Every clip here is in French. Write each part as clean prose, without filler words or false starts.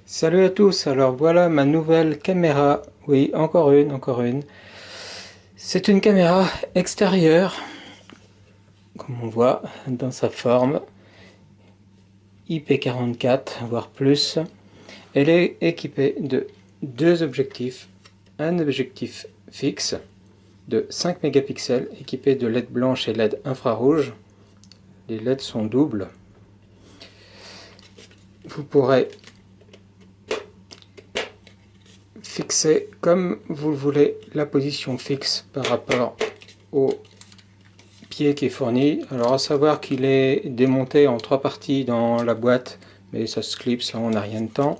Salut à tous, alors voilà ma nouvelle caméra, oui encore une. C'est une caméra extérieure, comme on voit dans sa forme, IP44 voire plus. Elle est équipée de deux objectifs, un objectif fixe de 5 mégapixels équipé de LED blanche et LED infrarouge. Les LED sont doubles. Vous pourrez fixer comme vous le voulez la position fixe par rapport au pied qui est fourni. Alors à savoir qu'il est démonté en trois parties dans la boîte, mais ça se clipse, là on n'a rien de temps.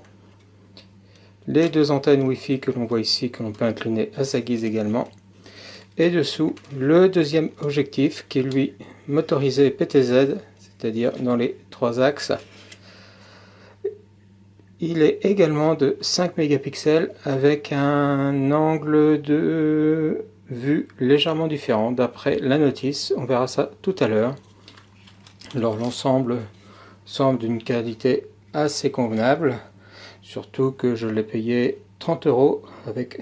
Les deux antennes Wi-Fi que l'on voit ici, que l'on peut incliner à sa guise également. Et dessous, le deuxième objectif qui est lui motorisé PTZ, c'est-à-dire dans les trois axes. Il est également de 5 mégapixels avec un angle de vue légèrement différent d'après la notice. On verra ça tout à l'heure. Alors l'ensemble semble d'une qualité assez convenable, surtout que je l'ai payé 30 € avec.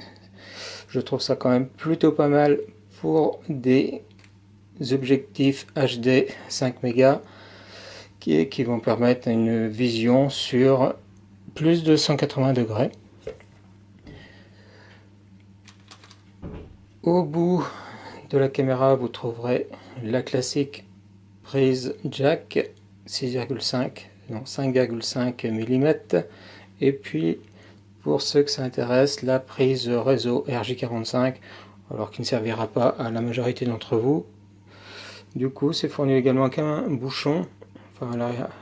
Je trouve ça quand même plutôt pas mal pour des objectifs HD 5 mégas qui vont permettre une vision sur plus de 180 degrés. Au bout de la caméra, vous trouverez la classique prise jack 6,5 non 5,5 mm, et puis pour ceux que ça intéresse, la prise réseau RJ45, alors qui ne servira pas à la majorité d'entre vous. Du coup, c'est fourni également qu'un bouchon. Enfin,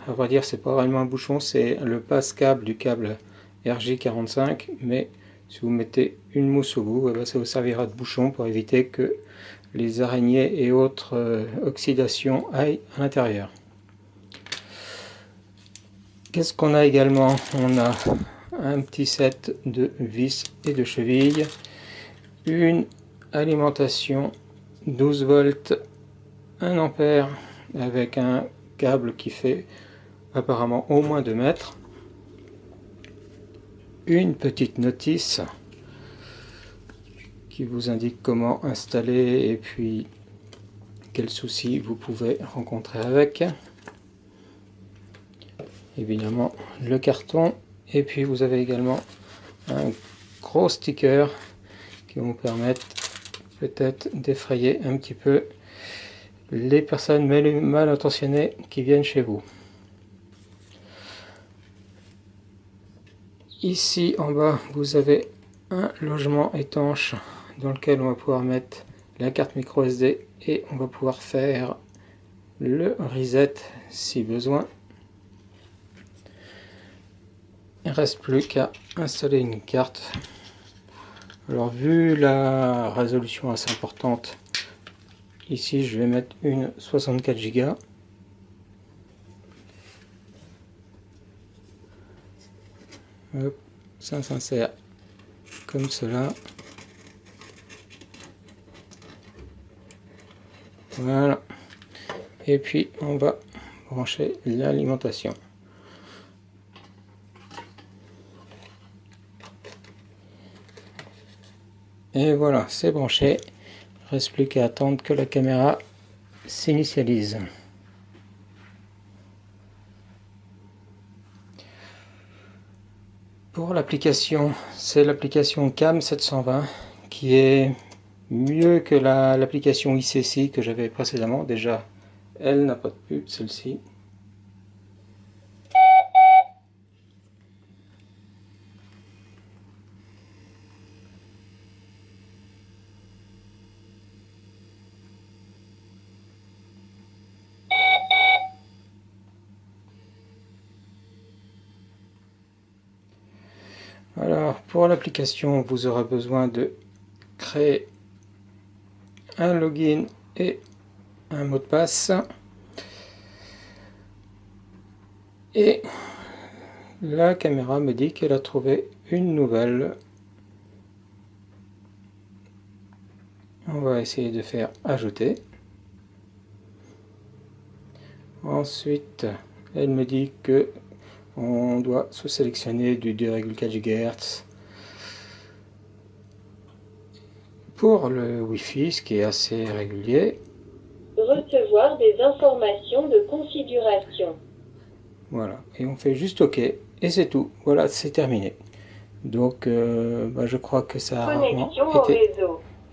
à vrai dire, c'est pas vraiment un bouchon, c'est le passe-câble du câble RJ45, mais si vous mettez une mousse au bout, ça vous servira de bouchon pour éviter que les araignées et autres oxydations aillent à l'intérieur. Qu'est-ce qu'on a également? On a un petit set de vis et de chevilles, une alimentation 12 volts 1 ampère avec un câble qui fait apparemment au moins 2 mètres, une petite notice qui vous indique comment installer et puis quels soucis vous pouvez rencontrer avec. Évidemment le carton, et puis vous avez également un gros sticker qui va vous permettre peut-être d'effrayer un petit peu les personnes mal intentionnées qui viennent chez vous. Ici en bas vous avez un logement étanche dans lequel on va pouvoir mettre la carte micro SD et on va pouvoir faire le reset si besoin. Il ne reste plus qu'à installer une carte. Alors vu la résolution assez importante, ici je vais mettre une 64 Go. Hop, ça s'insère comme cela. Voilà. Et puis on va brancher l'alimentation. Et voilà, c'est branché. Il ne reste plus qu'à attendre que la caméra s'initialise. Pour l'application, c'est l'application Cam 720 qui est mieux que l'application ICC que j'avais précédemment. Déjà, elle n'a pas de pub, celle-ci. Alors, pour l'application, vous aurez besoin de créer un login et un mot de passe. Et la caméra me dit qu'elle a trouvé une nouvelle. On va essayer de faire ajouter. Ensuite, elle me dit que on doit se sélectionner du 2,4 GHz pour le Wi-Fi, ce qui est assez régulier. Recevoir des informations de configuration. Voilà, et on fait juste OK, et c'est tout. Voilà, c'est terminé. Donc, je crois que ça a rarement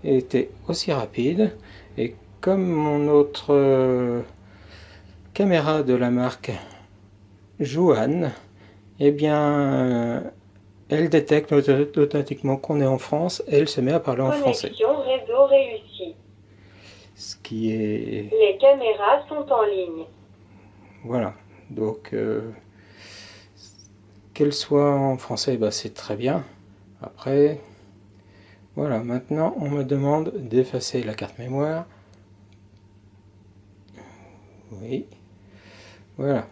été aussi rapide. Et comme mon autre caméra de la marque Juan, eh bien, elle détecte automatiquement qu'on est en France et elle se met à parler en français. Connexion réseau réussie. Ce qui est... Les caméras sont en ligne. Voilà, donc qu'elle soit en français, c'est très bien. Après, voilà, maintenant on me demande d'effacer la carte mémoire. Oui, voilà.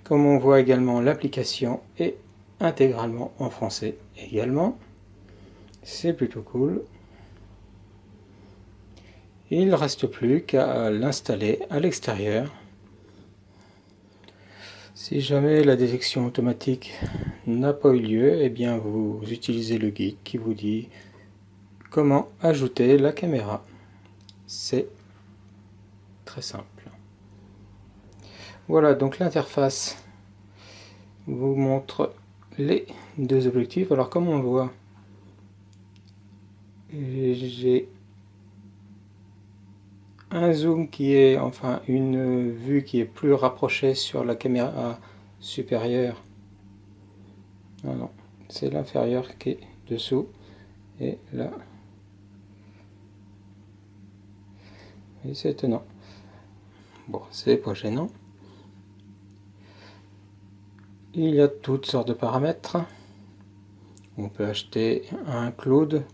Comme on voit également, l'application est intégralement en français également. C'est plutôt cool. Il ne reste plus qu'à l'installer à l'extérieur. Si jamais la détection automatique n'a pas eu lieu, eh bien vous utilisez le guide qui vous dit comment ajouter la caméra. C'est très simple. Voilà, donc l'interface vous montre les deux objectifs. Alors comme on le voit, j'ai un zoom qui est, enfin une vue qui est plus rapprochée sur la caméra supérieure. Non, non, c'est l'inférieur qui est dessous. Et là, et c'est étonnant. Bon, c'est pas gênant. Il y a toutes sortes de paramètres. On peut acheter un cloud.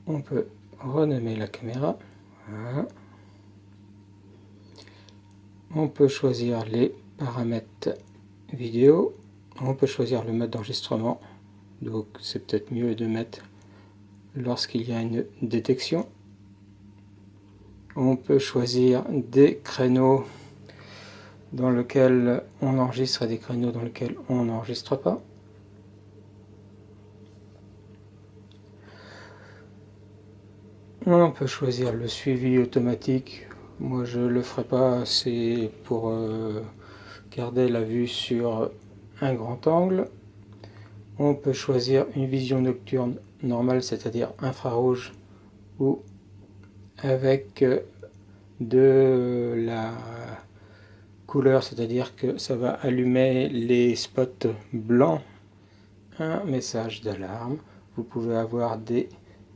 On peut renommer la caméra. Voilà. On peut choisir les paramètres vidéo. On peut choisir le mode d'enregistrement. Donc c'est peut-être mieux de mettre lorsqu'il y a une détection. On peut choisir des créneaux dans lesquels on enregistre et des créneaux dans lesquels on n'enregistre pas. On peut choisir le suivi automatique. Moi je le ferai pas, c'est pour garder la vue sur un grand angle. On peut choisir une vision nocturne normale, c'est-à-dire infrarouge, ou avec de la couleur, c'est-à-dire que ça va allumer les spots blancs, un message d'alarme. Vous pouvez avoir des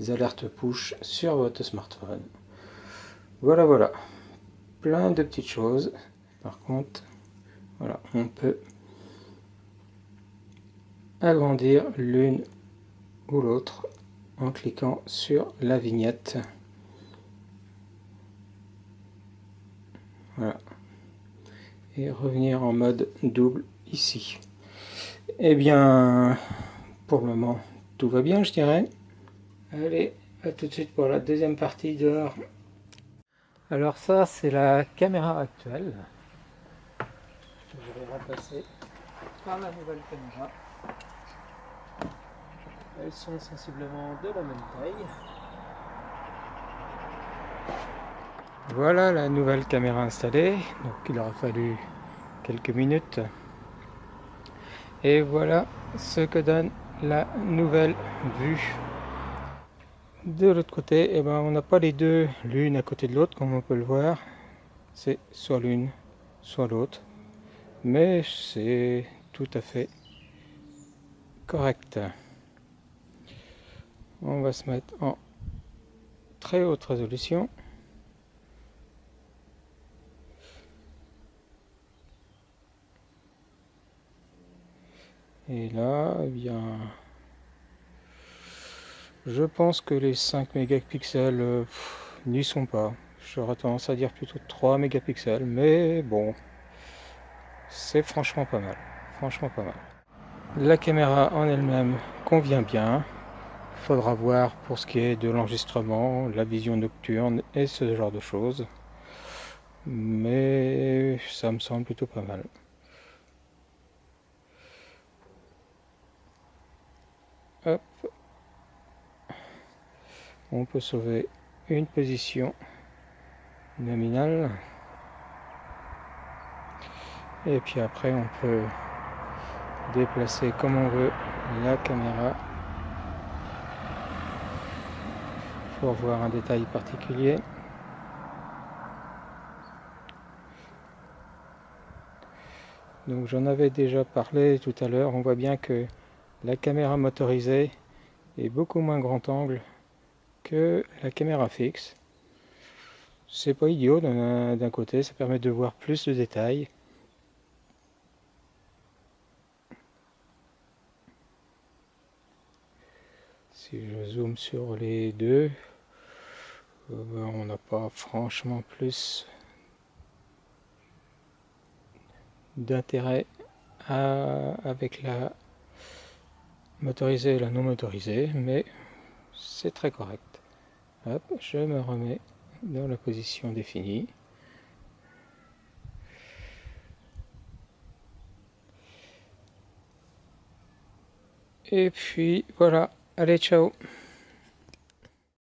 alertes push sur votre smartphone. Voilà, voilà, plein de petites choses. Par contre, voilà, on peut agrandir l'une ou l'autre en cliquant sur la vignette. Voilà. Et revenir en mode double ici. Eh bien, pour le moment, tout va bien, je dirais. Allez, à tout de suite pour la deuxième partie dehors. Alors ça, c'est la caméra actuelle. Je vais remplacer par la nouvelle caméra. Elles sont sensiblement de la même taille. Voilà la nouvelle caméra installée. Donc il aura fallu quelques minutes. Et voilà ce que donne la nouvelle vue. De l'autre côté, on n'a pas les deux l'une à côté de l'autre comme on peut le voir. C'est soit l'une, soit l'autre. Mais c'est tout à fait correct. On va se mettre en très haute résolution. Et là, je pense que les 5 mégapixels n'y sont pas. J'aurais tendance à dire plutôt 3 mégapixels, mais bon, c'est franchement pas mal. Franchement pas mal. La caméra en elle-même convient bien. Faudra voir pour ce qui est de l'enregistrement, la vision nocturne et ce genre de choses. Mais ça me semble plutôt pas mal. hop, on peut sauver une position nominale. Et puis après, on peut déplacer comme on veut la caméra pour voir un détail particulier. Donc j'en avais déjà parlé tout à l'heure, on voit bien que la caméra motorisée est beaucoup moins grand angle que la caméra fixe. C'est pas idiot d'un côté, ça permet de voir plus de détails. Si je zoome sur les deux, on n'a pas franchement plus d'intérêt avec la motorisée et la non motorisée, mais c'est très correct. Hop, je me remets dans la position définie. Et puis voilà, allez, ciao!